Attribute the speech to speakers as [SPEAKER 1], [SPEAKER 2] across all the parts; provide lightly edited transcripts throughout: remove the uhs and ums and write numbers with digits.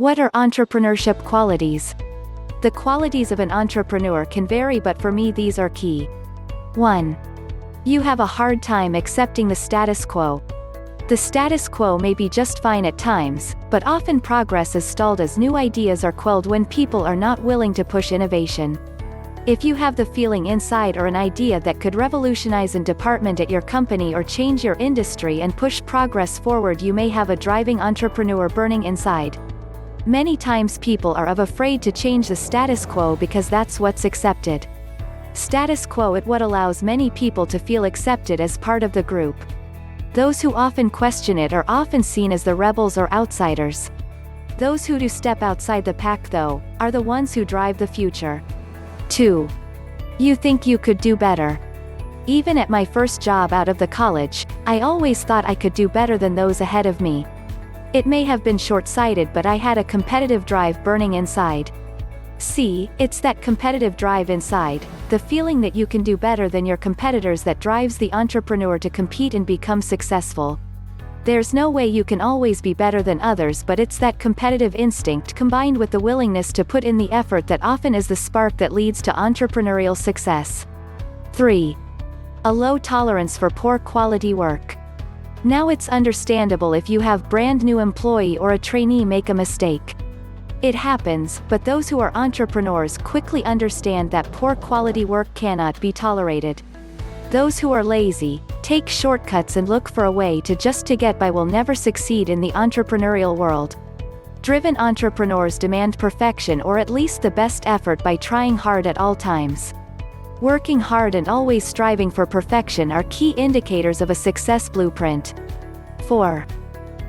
[SPEAKER 1] What are entrepreneurship qualities? The qualities of an entrepreneur can vary, but for me these are key. 1. You have a hard time accepting the status quo. The status quo may be just fine at times, but often progress is stalled as new ideas are quelled when people are not willing to push innovation. If you have the feeling inside or an idea that could revolutionize a department at your company or change your industry and push progress forward, you may have a driving entrepreneur burning inside. Many times people are afraid to change the status quo because that's what's accepted. Status quo is what allows many people to feel accepted as part of the group. Those who often question it are often seen as the rebels or outsiders. Those who do step outside the pack, though, are the ones who drive the future. 2. You think you could do better. Even at my first job out of the college, I always thought I could do better than those ahead of me. It may have been short-sighted, but I had a competitive drive burning inside. It's that competitive drive inside, the feeling that you can do better than your competitors, that drives the entrepreneur to compete and become successful. There's no way you can always be better than others, but it's that competitive instinct combined with the willingness to put in the effort that often is the spark that leads to entrepreneurial success. 3. A low tolerance for poor quality work. Now it's understandable if you have brand new employee or a trainee make a mistake. It happens, but those who are entrepreneurs quickly understand that poor quality work cannot be tolerated. Those who are lazy, take shortcuts and look for a way to get by will never succeed in the entrepreneurial world. Driven entrepreneurs demand perfection, or at least the best effort, by trying hard at all times. Working hard and always striving for perfection are key indicators of a success blueprint. 4.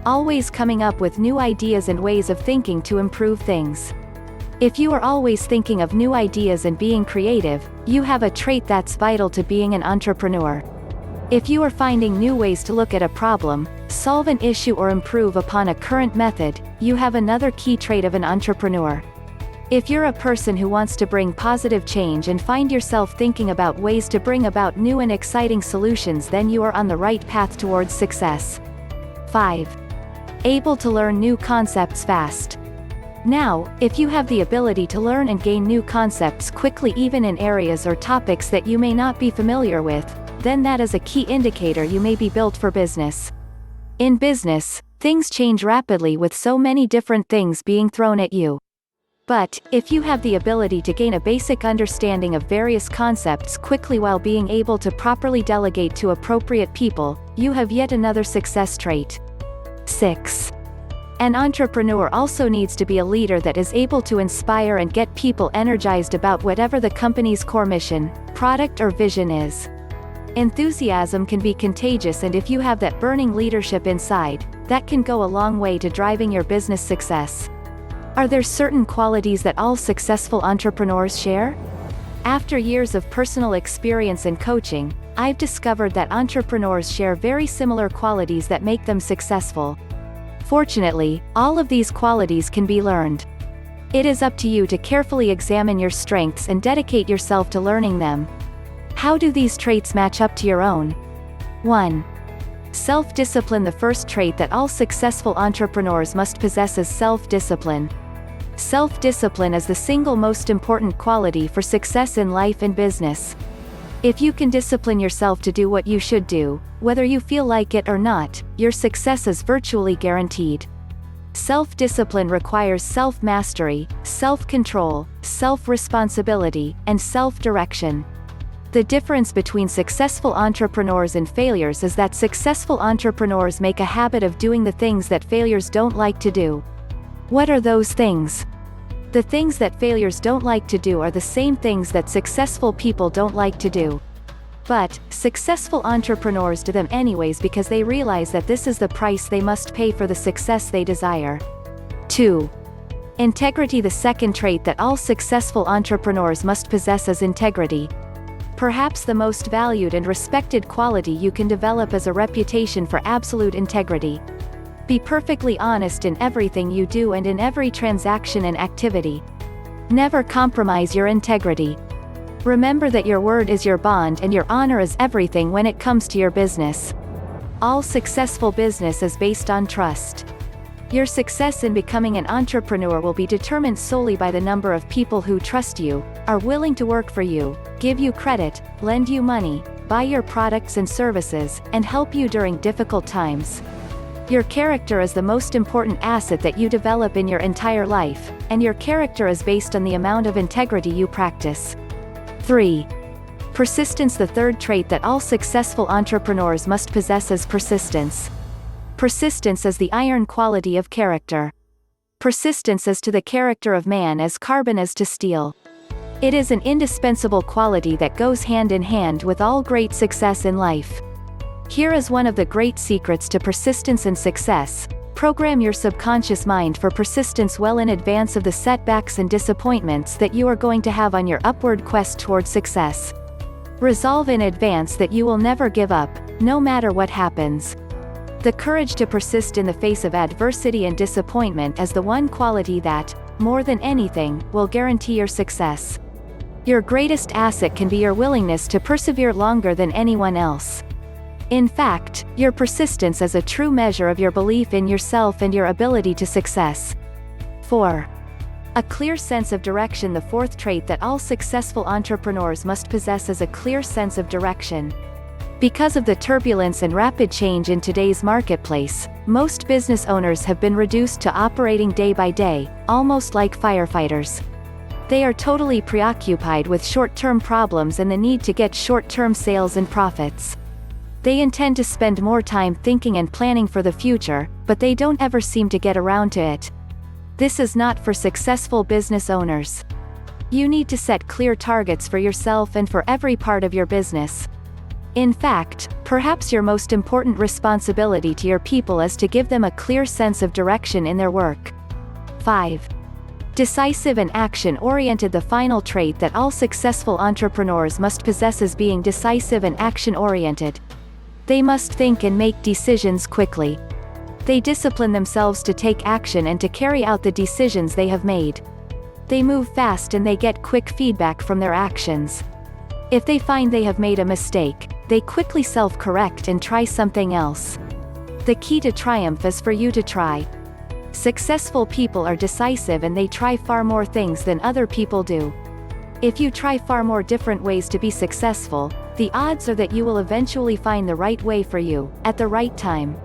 [SPEAKER 1] Always coming up with new ideas and ways of thinking to improve things. If you are always thinking of new ideas and being creative, you have a trait that's vital to being an entrepreneur. If you are finding new ways to look at a problem, solve an issue, or improve upon a current method, you have another key trait of an entrepreneur. If you're a person who wants to bring positive change and find yourself thinking about ways to bring about new and exciting solutions, then you are on the right path towards success. 5. Able to learn new concepts fast. Now, if you have the ability to learn and gain new concepts quickly, even in areas or topics that you may not be familiar with, then that is a key indicator you may be built for business. In business, things change rapidly with so many different things being thrown at you. But, if you have the ability to gain a basic understanding of various concepts quickly while being able to properly delegate to appropriate people, you have yet another success trait. 6. An entrepreneur also needs to be a leader that is able to inspire and get people energized about whatever the company's core mission, product, or vision is. Enthusiasm can be contagious, and if you have that burning leadership inside, that can go a long way to driving your business success. Are there certain qualities that all successful entrepreneurs share? After years of personal experience and coaching, I've discovered that entrepreneurs share very similar qualities that make them successful. Fortunately, all of these qualities can be learned. It is up to you to carefully examine your strengths and dedicate yourself to learning them. How do these traits match up to your own? 1. Self-discipline. The first trait that all successful entrepreneurs must possess is self-discipline. Self-discipline is the single most important quality for success in life and business. If you can discipline yourself to do what you should do, whether you feel like it or not, your success is virtually guaranteed. Self-discipline requires self-mastery, self-control, self-responsibility, and self-direction. The difference between successful entrepreneurs and failures is that successful entrepreneurs make a habit of doing the things that failures don't like to do. What are those things? The things that failures don't like to do are the same things that successful people don't like to do. But, successful entrepreneurs do them anyways because they realize that this is the price they must pay for the success they desire. 2. Integrity. The second trait that all successful entrepreneurs must possess is integrity. Perhaps the most valued and respected quality you can develop is a reputation for absolute integrity. Be perfectly honest in everything you do and in every transaction and activity. Never compromise your integrity. Remember that your word is your bond and your honor is everything when it comes to your business. All successful business is based on trust. Your success in becoming an entrepreneur will be determined solely by the number of people who trust you, are willing to work for you, give you credit, lend you money, buy your products and services, and help you during difficult times. Your character is the most important asset that you develop in your entire life, and your character is based on the amount of integrity you practice. 3. Persistence. The third trait that all successful entrepreneurs must possess is persistence. Persistence is the iron quality of character. Persistence is to the character of man as carbon is to steel. It is an indispensable quality that goes hand in hand with all great success in life. Here is one of the great secrets to persistence and success. Program your subconscious mind for persistence well in advance of the setbacks and disappointments that you are going to have on your upward quest towards success. Resolve in advance that you will never give up, no matter what happens. The courage to persist in the face of adversity and disappointment is the one quality that, more than anything, will guarantee your success. Your greatest asset can be your willingness to persevere longer than anyone else. In fact, your persistence is a true measure of your belief in yourself and your ability to success. 4. A clear sense of direction. The fourth trait that all successful entrepreneurs must possess is a clear sense of direction. Because of the turbulence and rapid change in today's marketplace, most business owners have been reduced to operating day by day, almost like firefighters. They are totally preoccupied with short-term problems and the need to get short-term sales and profits. They intend to spend more time thinking and planning for the future, but they don't ever seem to get around to it. This is not for successful business owners. You need to set clear targets for yourself and for every part of your business. In fact, perhaps your most important responsibility to your people is to give them a clear sense of direction in their work. 5. Decisive and action-oriented. The final trait that all successful entrepreneurs must possess is being decisive and action-oriented. They must think and make decisions quickly. They discipline themselves to take action and to carry out the decisions they have made. They move fast and they get quick feedback from their actions. If they find they have made a mistake, they quickly self-correct and try something else. The key to triumph is for you to try. Successful people are decisive and they try far more things than other people do. If you try far more different ways to be successful, the odds are that you will eventually find the right way for you, at the right time.